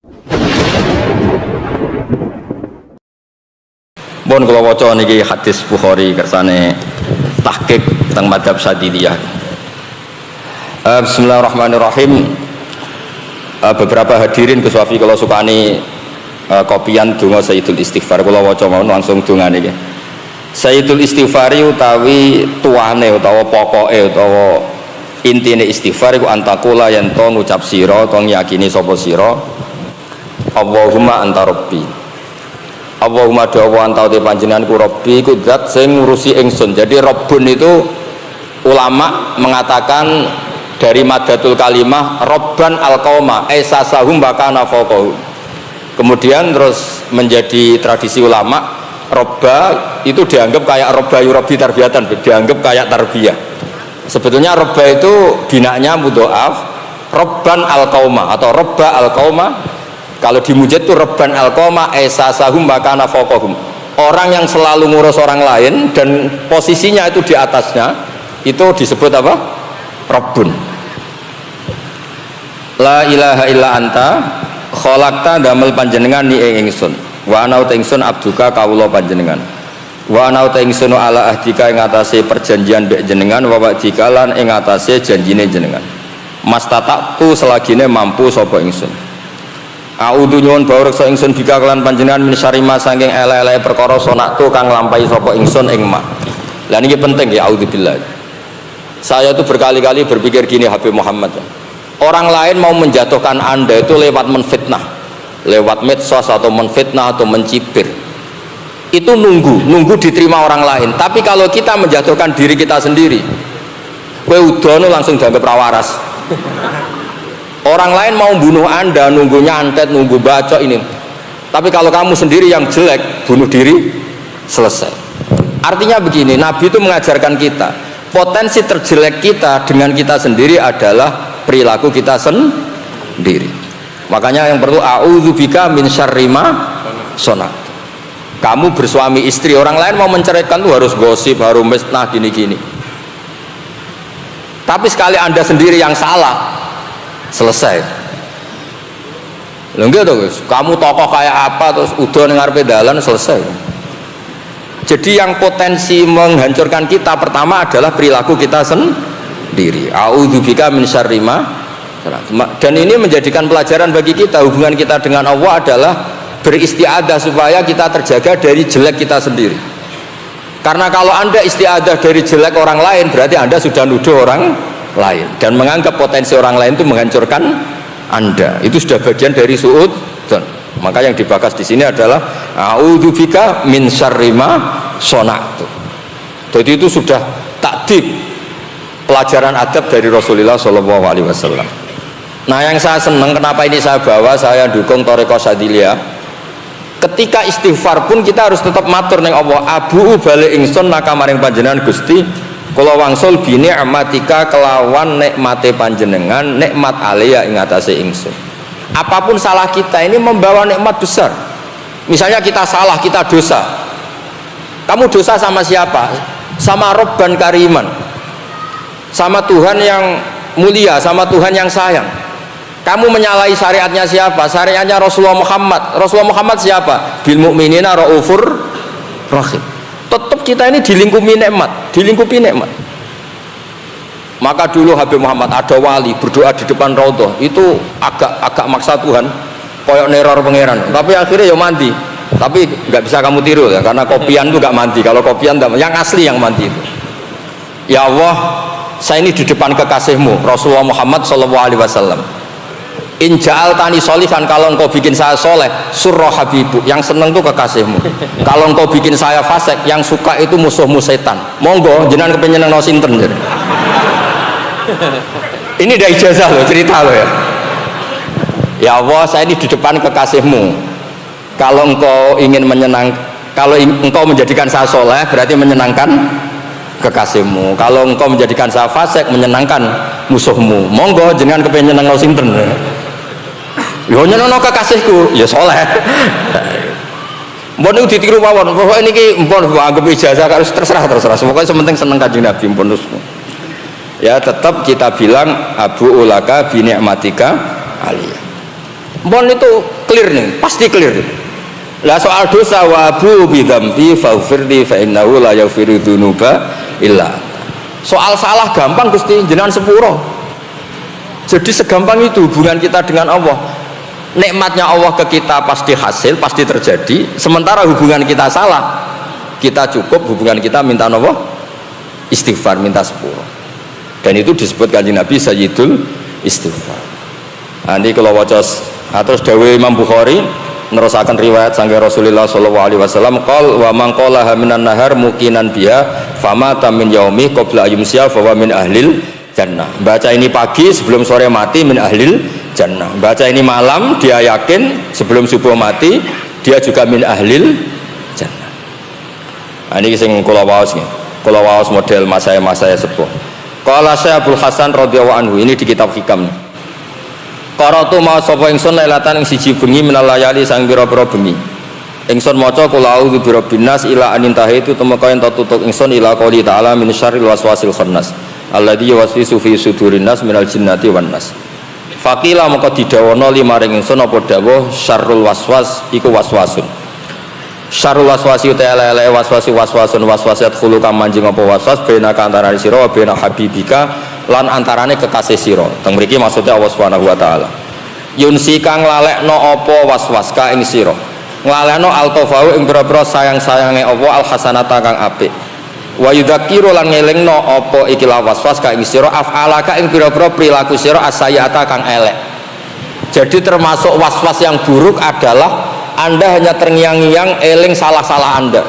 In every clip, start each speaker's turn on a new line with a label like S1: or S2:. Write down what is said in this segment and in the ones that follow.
S1: Bon kula waca niki hadis Bukhari kersane tahqiq tentang madzhab Syadziliyah. Bismillahirrahmanirrahim. Beberapa hadirin Gus Wafi kalau sukani kopian donga Sayyidul Istighfar kula waca mawon langsung dongane nggih. Sayyidul Istighfari utawi tuane utawa pokoke utawa intine istighfar iku antakula yen to ngucap sira to ngiyakini sapa sira Allahumma anta rabbi. Allahumma dawa anta te panjenengan ku rabbi ku zat sing ngurusi ingsun. Jadi Rabbun itu ulama mengatakan dari madatul kalimah Rabban al-qauma aisasahum bakana faqahu. Kemudian terus menjadi tradisi ulama Robba itu dianggap kayak Robba yurabi tarbiyatan, dianggap kayak tarbiyah. Sebetulnya Robba itu binanya mudhoaf Rabban al-qauma atau Robba al-qauma. Kalau di mujad itu Rabban al-qauma aisasahum bakana faqahum. Orang yang selalu ngurus orang lain dan posisinya itu di atasnya itu disebut apa? Rabbun. La ilaha illa anta khalaqta damel panjenengan ni ingsun. Wa ana uta ingsun abduka kawula panjenengan. Wa ana uta ingsun ala ahdika ing atase perjanjian mbek jenengan wa wa'dika lan ing atase janjine jenengan. Mastata'tu selagine mampu sapa ingsun. A'udzu nyuwun bawreksa ingsun bika kelan panjenengan min syarri ma saking elek-eleke perkara sonaktu kang lampahi sapa ingsun ing ma. Lah niki penting ya auzubillah. Saya itu berkali-kali berpikir gini Habib Muhammad. Orang lain mau menjatuhkan Anda itu lewat menfitnah, lewat medsos atau menfitnah atau mencibir. Itu nunggu diterima orang lain. Tapi kalau kita menjatuhkan diri kita sendiri, kowe udono langsung dianggap rawaras. Orang lain mau bunuh Anda, nunggu nyantet, nunggu baca ini. Tapi kalau kamu sendiri yang jelek, bunuh diri, selesai. Artinya begini, Nabi itu mengajarkan kita, potensi terjelek kita dengan kita sendiri adalah perilaku kita sendiri. Makanya yang perlu a'udzubika min syarri ma sonat. Kamu bersuami istri, orang lain mau menceraikan tuh harus gosip, harus mesnah gini-gini. Tapi sekali Anda sendiri yang salah, selesai. Lho nggih to, kamu tokoh kayak apa terus udah ning ngarepe dalan selesai. Jadi yang potensi menghancurkan kita pertama adalah perilaku kita sendiri. A'udzubika min syarri ma. Dan ini menjadikan pelajaran bagi kita. Hubungan kita dengan Allah adalah beristiadah supaya kita terjaga dari jelek kita sendiri. Karena kalau Anda istiadah dari jelek orang lain berarti Anda sudah nuduh orang lain dan menganggap potensi orang lain itu menghancurkan Anda. Itu sudah bagian dari suudzon. Maka yang dibahas di sini adalah a'udzubika min syarri ma sona'tu. Jadi itu sudah takdib pelajaran adab dari Rasulullah Shallallahu Alaihi Wasallam. Nah yang saya senang kenapa ini saya bawa, saya dukung Thariqah Syadziliyah. Ketika istighfar pun kita harus tetap matur ning Allah. Abu balik ingsun maka maring panjenengan Gusti kula wangsul bi ni'matika kelawan nikmate panjenengan nikmat alia ing atase ingsun. Apapun salah kita ini membawa nikmat besar. Misalnya kita salah, kita dosa. Kamu dosa sama siapa? Sama Rabban Kariman. Sama Tuhan yang mulia, sama Tuhan yang sayang. Kamu menyalahi syariatnya siapa? Syariatnya Rasulullah Muhammad. Rasulullah Muhammad siapa? Bil mu'minina raufur rahim. Tetap kita ini dilingkupi nikmat. Maka dulu Habib Muhammad ada wali berdoa di depan raudhah itu agak maksa Tuhan, koyok neror pangeran. Tapi akhirnya ya mandi. Tapi nggak bisa kamu tiru ya, karena kopian itu nggak mandi. Kalau kopian yang asli yang mandi itu. Ya Allah, saya ini di depan kekasihmu Rasulullah Muhammad Shallallahu Alaihi Wasallam. In ja'altani sholihan, kalau engkau bikin saya soleh, surah habibu, yang seneng tuh kekasihmu. Kalau engkau bikin saya fasik, yang suka itu musuhmu setan. Monggo jenengan kepengen nang sinten. Ini dari ijazah loh, cerita loh ya. Ya Allah, saya ini di depan kekasihmu. Kalau engkau ingin kalau engkau menjadikan saya soleh, berarti menyenangkan kekasihmu. Kalau engkau menjadikan saya fasik, menyenangkan musuhmu. Monggo jenengan kepengen nang sinten. Yo nyenengno kekasihku, ya soleh. Mbon niku ditiru mawon. Pokoke niki mbon anggap ijazah harus terserah. Pokoknya sementing seneng Kanjeng Nabi mbon. Ya tetap kita bilang Abu ulaka bi ni'matika aliyah. Mon itu clear nih, pasti clear. Lah soal dosa wa abu bidzambi faghfirli fa innahu la yaghfiru dzunuba illa. Soal salah gampang Gusti jenengan sepuro. Jadi segampang itu hubungan kita dengan Allah. Nikmatnya Allah ke kita pasti hasil, pasti terjadi. Sementara hubungan kita salah, kita cukup hubungan kita minta apa? Istighfar, minta sepuro. Dan itu disebut kanjeng Nabi Sayyidul Istighfar. Nanti kalau waca terus dawuh Imam Bukhari nerusaken riwayat sangge Rasulullah sallallahu alaihi wasallam qol wa man qalaha minan nahar muqinan biha famata min yaumi qabla yumsiya fa wa min ahlil jannah. Baca ini pagi sebelum sore mati min ahlil jannah. Baca ini malam dia yakin sebelum subuh mati dia juga min ahlil jannah. Nah, ini sing kula waos nggih. Kula waos model mas saya sepuh. Qala Syekh Abdul Hasan radhiyallahu anhu, ini di kitab Hikam. Qara'tu ma sapa ingsun lailatan ing siji bengi minal layali sang pira-pira bengi. Ingsun maca qul a'udzu birabbin nas ila anintahi itu temeka ento tutuk ingsun ila qouli ta'ala min syarril waswasil khannas alladzi yuwaswisu fi sudurin nas minal jinnati wan nas. Faqila maka didawono limaring ingsun apa dawuh syarrul waswas iku waswasun. Syarrul waswasi ta'ala waswasun waswasat khuluka manjing apa waswas bena antarané sira wa bena habibika lan antarane kekasih sira. Teng mriki maksudnya Allah Subhanahu wa taala. Yunsi kang lalekno apa waswas ka ing sira. Nglalekno altofau ing pira-pira sayang-sayange apa alhasanata kang apik. Wa yudzakiru lan ngelingno apa iki waswas ka ing sira af'alaka ing pira-pira perilaku sira asayata kang elek. Jadi termasuk waswas yang buruk adalah Anda hanya terngiang-ngiang eling salah-salah Anda.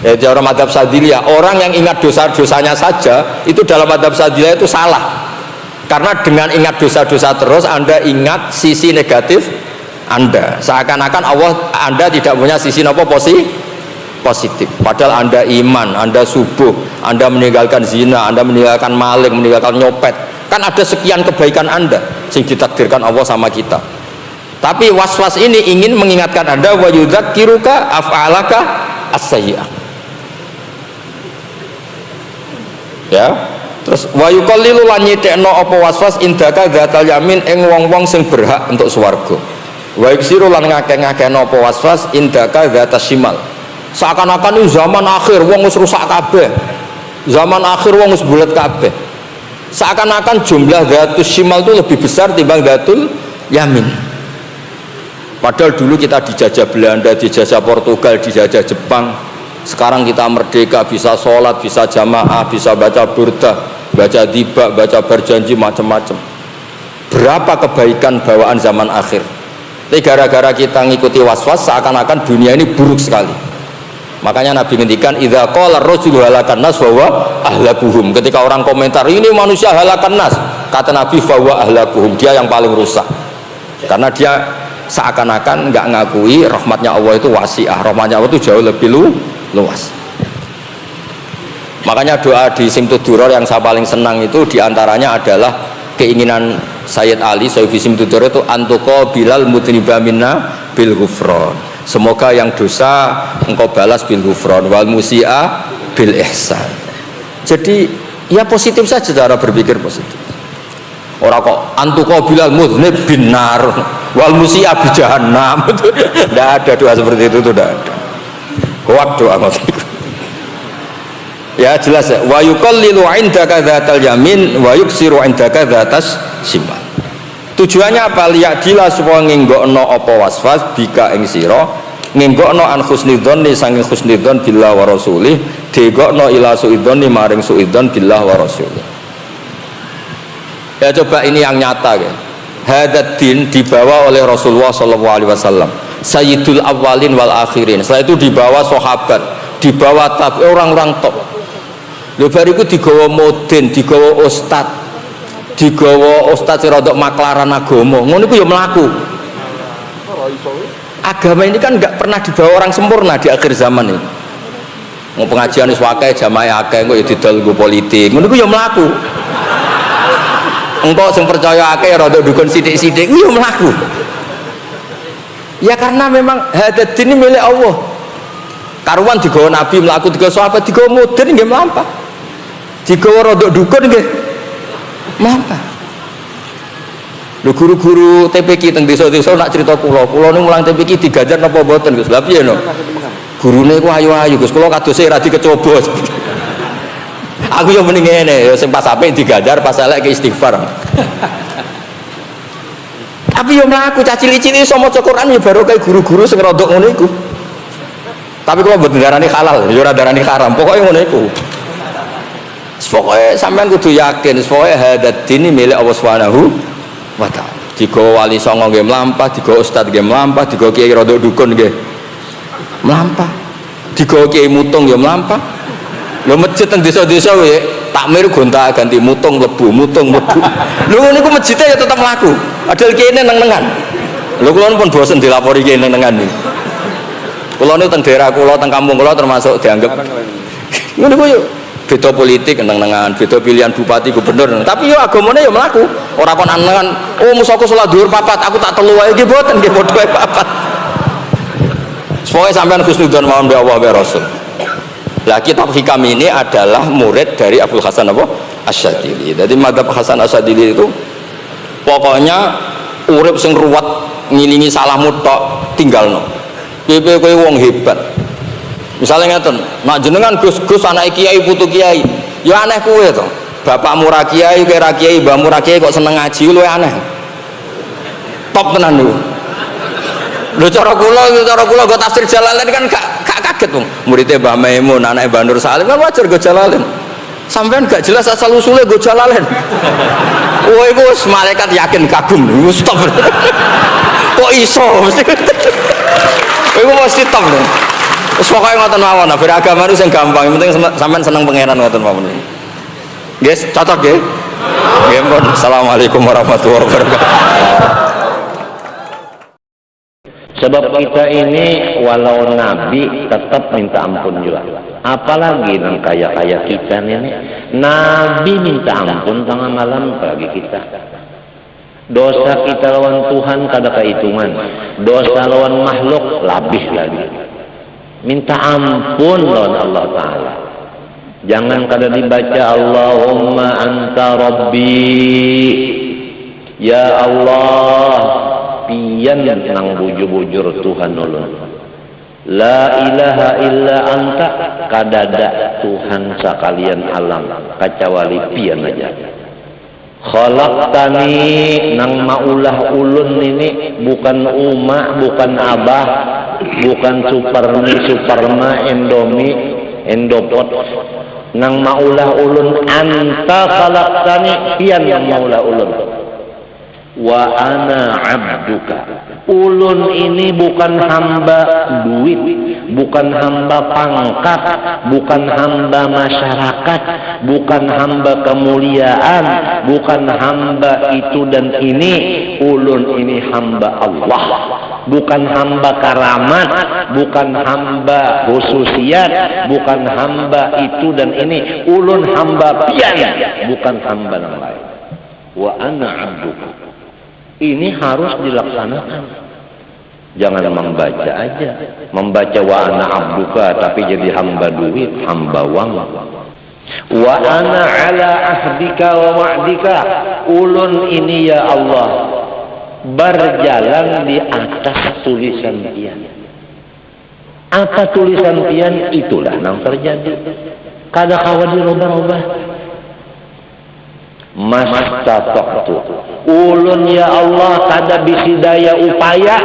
S1: Ya, dalam madhab Sadiliyah orang yang ingat dosa-dosanya saja itu dalam madhab Sadiliyah itu salah, karena dengan ingat dosa-dosa terus Anda ingat sisi negatif Anda, seakan-akan Anda tidak punya sisi apa positif, padahal Anda iman, Anda subuh, Anda meninggalkan zina, Anda meninggalkan maling, meninggalkan nyopet, kan ada sekian kebaikan Anda yang ditakdirkan Allah sama kita. Tapi waswas ini ingin mengingatkan Anda wa yudzakiruka af'alaka as-sayyi'ah. Ya, terus wa yuqallilu lan nyitekno apa waswas indaka dzatal yamin ing wong-wong sing berhak untuk swarga. Wa yuksiru lan ngakeh-ngakehno apa waswas indaka dzatas shimal. Seakan-akan ini zaman akhir wong wis rusak kabeh. Zaman akhir wong wis bulet kabeh. Seakan-akan jumlah dzatus shimal itu lebih besar timbang dzatul yamin. Padahal dulu kita dijajah Belanda, dijajah Portugal, dijajah Jepang. Sekarang kita merdeka, bisa sholat, bisa jamaah, bisa baca burdah, baca tiba, baca berjanji, macam-macam. Berapa kebaikan bawaan zaman akhir. Tapi gara-gara kita ngikuti waswas, seakan-akan dunia ini buruk sekali. Makanya Nabi ngendikan idza qala ar-rajulu halakan nas wa ahlakuhum. Ketika orang komentar ini manusia halakan nas, kata Nabi fa wa ahlakuhum, dia yang paling rusak. Karena dia seakan-akan nggak ngakui rahmatnya Allah itu wasi'ah, rahmatnya Allah itu jauh lebih luas. Makanya doa di Simtud-Duror yang saya paling senang itu diantaranya adalah keinginan Sayyid Ali Sayyid Simtud-Duror itu antuko bilal mudniba minna bil ghufron, semoga yang dosa engkau balas bil ghufron wal musi'a bil ihsan. Jadi ya positif saja cara berpikir positif. Orang kok antuko bilal mudnib binar wal musi'a bi jahannam. Tidak ada doa seperti itu, tidak ada. Kuat doa maksudku. Ya jelas ya. Wa yuqallilu 'indaka dzatal yamin wa yuksiru 'indaka dzatas shimal. Tujuannya apa? Liyadila supaya nginggokno apa waswas bika ing sira, nginggokno an husnidzonni saking husnidzon billah wa rasulih, digokno ila suidzonni maring suidzon billah wa rasulih. Ya coba ini yang nyata ya. Hadad din dibawa oleh Rasulullah SAW, Sayyidul Awwalin wal Akhirin. Setelah itu dibawa sahabat, dibawa orang-orang top. Lho bariku digawa mudin, digawa ustad, digawa ustad sing rodok maklaran agama. Ngono iku ya mlaku. Agama ini kan enggak pernah dibawa orang sempurna di akhir zaman ini. Mau pengajian wis akeh, jamaah akeh, kok ya didol nggo politik. Ngono iku ya mlaku. Engkau yang percaya akeh rada dukun sidik-sidik iya melaku ya, karena memang hadat ini milik Allah. Karuan digawa Nabi melaku, digawa sahabat, digawa modern nggih mlampah, digawa rada dukun nggih mlampah. Lho guru-guru TPQ teng desa-desa nak cerita kula niku mulang TPQ digajar napa mboten Gus? Lah piye no? Gurune ku ayu-ayu Gus, kula kadose ra dicoba. Aku yo mending ngene, yo sing pas apik digajar, pas elek ke istighfar. Tapi yo mlaku cah cilik-cilik iso maca Quran yo baru kayak guru-guru sing rodok ngono iku. Tapi kula mboten darani halal, yo ora darani haram, pokoke ngono iku. Pokoke sampean kudu yakin, pokoke hadat dini milik Allah Subhanahu wa ta'ala. Digo wali songo nggih mlampah, digo ustaz nggih mlampah, digo kiai rodok dukun nggih mlampah, digo kiai mutung ya mlampah. Lho masjid teng desa-desa wae takmir gonta-ganti mutung mlebu. Lho niku masjidnya ya tetep mlaku. Padahal kiai neng-nengan. Lho kula pun bosen dilapori kiai neng-nengan niku. Kula niku teng daerah kula, teng kampung kula termasuk dianggap ngono niku yo beda politik neng-nengan, beda pilihan bupati gubernur, tapi yo agamane yo mlaku. Ora kon anengan, oh musaku salat dhuwur papat, aku tak telu wae nggih mboten nggih padha wae papat. Semoga sampean husnudzon mawon be Allah be Rasul. Lah kitab hikam ini adalah murid dari Abdul Hasan apa? Asy-Syadzili. Jadi madzhab Hasan Asy-Syadzili itu pokoknya urip sing ruwet ngilingi salahmu tok tinggalno. Piye kowe wong hebat. Misalnya ngeten, nak jenengan Gus anak kiai putu kiai, ya aneh kowe to. Bapakmu ra kiai, kowe ra kiai, mbahmu ra kiai kok seneng ngaji luwe aneh. Top tenan niku. Lho cara kula go tafsir Jalalain kan gak kaget wong. Muridé Mbah Maimun, anake Mbah Nur Salim kan wajar go Jalalain. Sampean gak jelas asal usule go Jalalain. Wah iku wis malaikat yakin kagum. Stop. Kok iso mesti. Iku mesti top. Wis pokoke ngoten mawon, beragama itu sing gampang, yang penting sampean seneng pangeran ngoten mawon. Guys, cocok nggih? Nggih, pun. Assalamualaikum warahmatullahi wabarakatuh.
S2: Sebab kita ini walau nabi tetap minta ampun juga. Apalagi yang kaya-kaya kita ini, nabi minta ampun tengah malam bagi kita. Dosa kita lawan Tuhan kada kehitungan, dosa lawan makhluk lebih lagi. Minta ampun lawan Allah Ta'ala. Jangan kada dibaca Allahumma anta rabbi, ya Allah pian nang bujur-bujur Tuhan ulun. La ilaha illa anta, kadada Tuhan sekalian alam kecuali pian aja. Khalaqtani nang maulah ulun ini bukan uma, bukan abah, bukan superma, Indomie, Indopot. Nang maulah ulun anta khalaqtani, pian yang maulah ulun. Wa ana abduka, ulun ini bukan hamba duit, bukan hamba pangkat, bukan hamba masyarakat, bukan hamba kemuliaan, bukan hamba itu dan ini. Ulun ini hamba Allah, bukan hamba karamat, bukan hamba khususiat, bukan hamba itu dan ini. Ulun hamba pian, bukan hamba yang lain. Wa ana abduka, ini harus dilaksanakan. Jangan membaca aja, membaca wa ana abduka tapi jadi hamba duit, hamba uang. Wa ana ala ahdika wa wa'dika, ulun ini ya Allah berjalan di atas tulisan pian. Apa tulisan pian? Itulah yang terjadi. Kada kawan dirubah-ubah. Mastataqtu, ulun ya Allah kada bisi daya upaya,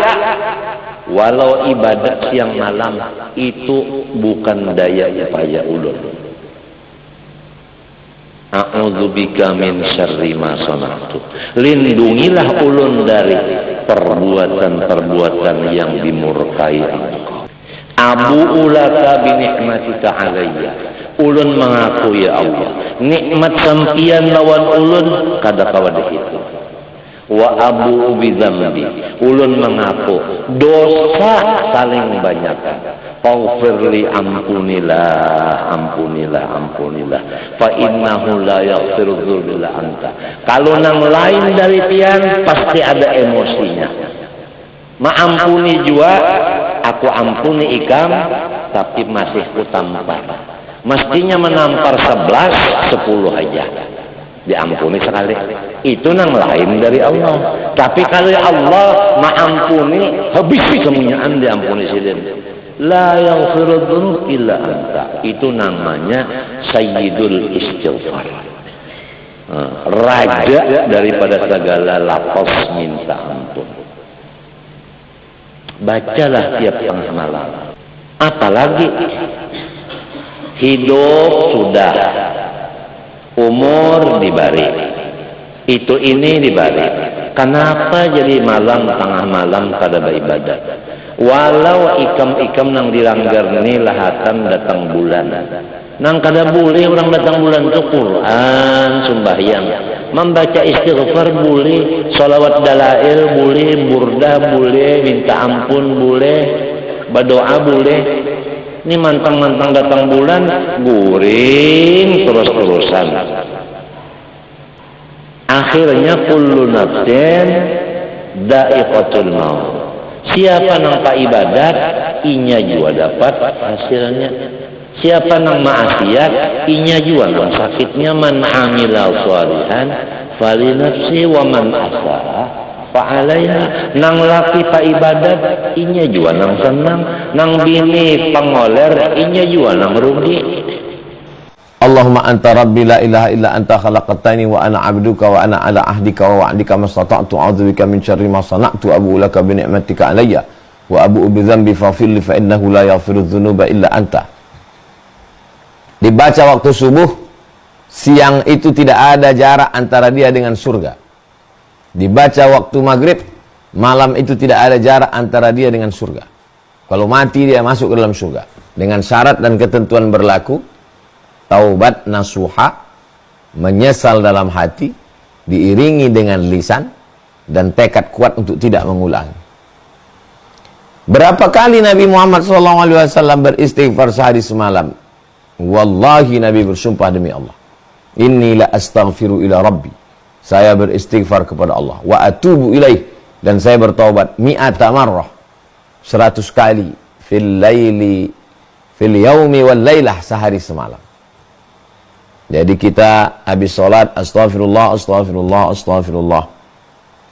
S2: walau ibadat siang malam itu bukan daya upaya ulun. A'udzubika min syarri ma sana'tu, lindungilah ulun dari perbuatan-perbuatan yang dimurkai Engkau. Abu ulaka bi ni'matika alayya, ulun mengaku ya Allah nikmat sampian lawan ulun kada kawadih itu. Wa abu bi dzambi, ulun mengaku dosa saling banyak. Faghfirli, ampunilah, ampunilah, ampunilah. Fa innahu la yaghfiru dzunub anta. Kalau nang lain dari pian pasti ada emosinya. Maampuni juga, aku ampuni ikam, tapi masih kutampar. Mestinya menampar 11, 10 aja. Diampuni sekali. itu nang lain dari Allah. Tapi kalau Allah maampuni, habis kemunyaan diampuni sidin. La yaghfiru dzunub illa anta. Itu namanya sayyidul istighfar. Raja daripada segala lafaz minta ampun. Bacalah tiap tengah malam. Apalagi hidup sudah, umur dibari, itu ini dibari. Kenapa jadi malam tengah malam kada beribadat? Walau ikam-ikam nang dilanggar ni lahatan datang bulan. Nang kada boleh orang datang bulan itu Quran, sembahyang, membaca istighfar boleh, salawat dalail boleh, burdah boleh, minta ampun boleh, berdoa boleh. Ini mantang-mantang datang bulan, guring terus-terusan. Akhirnya kullu nafsin dha'iqatul maut. Siapa nang tak ibadat, inya juga dapat hasilnya. Siapa nang maasiat, inya juga nang sakitnya. Man amila shalihan falinafsi wa man asaa fa'alaiha. Nang laki tak ibadat, inya juga nang senang. Nang bini pengoler, inya juga nang rugi.
S3: Allahumma anta rabbi la ilaha illa anta khalaqtani wa ana 'abduka wa ana 'ala ahdika wa wa'dika mastata'tu a'udzubika min syarri ma sana'tu abu'u laka bi ni'matika 'alayya wa abu'u bi dzambi faghfir li fa innahu la yaghfiru dzunuba illa anta. Dibaca waktu subuh, siang itu tidak ada jarak antara dia dengan surga. Dibaca waktu maghrib, malam itu tidak ada jarak antara dia dengan surga. Kalau mati dia masuk ke dalam surga. Dengan syarat dan ketentuan berlaku, taubat nasuha, menyesal dalam hati, diiringi dengan lisan, dan tekad kuat untuk tidak mengulangi. Berapa kali Nabi Muhammad SAW beristighfar sehari semalam? Wallahi Nabi bersumpah demi Allah, inni la astaghfiru ila rabbi, saya beristighfar kepada Allah, wa atubu ilaih, dan saya bertaubat mi'ata marrah, 100 kali, fil yaumi wal laylah, sehari semalam. Jadi kita habis sholat, astagfirullah, astagfirullah, astagfirullah.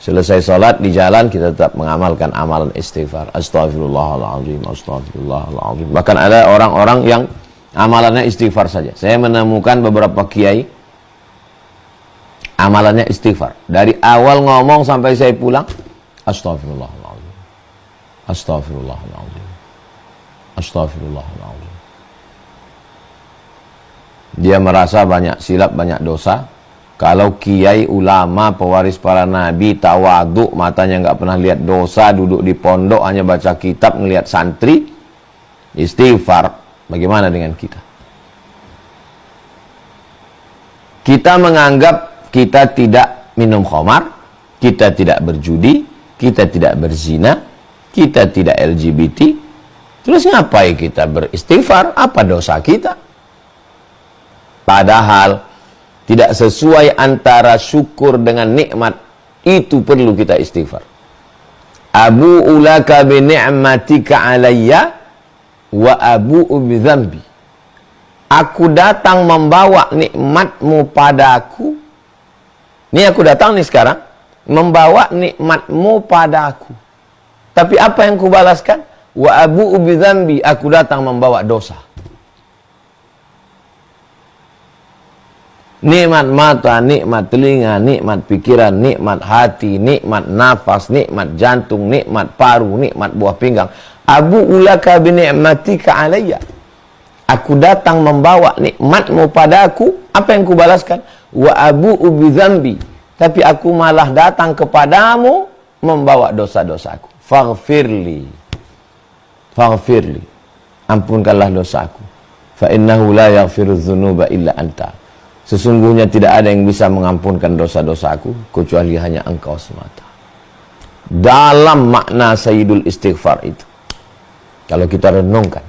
S3: Selesai sholat, di jalan kita tetap mengamalkan amalan istighfar. Astagfirullahaladzim, astagfirullahaladzim. Bahkan ada orang-orang yang amalannya istighfar saja. Saya menemukan beberapa kiai, amalannya istighfar. Dari awal ngomong sampai saya pulang, astagfirullahaladzim, astagfirullahaladzim, astagfirullahaladzim. Dia merasa banyak silap, banyak dosa. Kalau kiai, ulama, pewaris para nabi, tawaduk, matanya nggak pernah lihat dosa, duduk di pondok hanya baca kitab, ngelihat santri, istighfar, bagaimana dengan kita? Kita menganggap kita tidak minum khamar, kita tidak berjudi, kita tidak berzina, kita tidak LGBT. Terus ngapain kita beristighfar? Apa dosa kita? Padahal tidak sesuai antara syukur dengan nikmat, itu perlu kita istighfar. Abu'u laka bi ni'matika alayya wa abu'u bi dzambi. Aku datang membawa nikmatmu padaku. Ini aku datang nih sekarang membawa nikmatmu padaku. Tapi apa yang kubalaskan? Wa abu'u bi dzambi, aku datang membawa dosa. Nikmat mata, nikmat telinga, nikmat pikiran, nikmat hati, nikmat nafas, nikmat jantung, nikmat paru, nikmat buah pinggang. Abu'u laka bi ni'matika alayya. Aku datang membawa nikmatmu padaku. Apa yang kubalaskan? Wa abu'u bi dzambi. Tapi aku malah datang kepadamu membawa dosa-dosaku. Faghfirli. Faghfirli. Ampunkanlah dosaku. Fa innahu la yaghfiru dzunuba illa anta. Sesungguhnya tidak ada yang bisa mengampunkan dosa-dosaku kecuali hanya Engkau semata. Dalam makna sayyidul istighfar itu, kalau kita renungkan,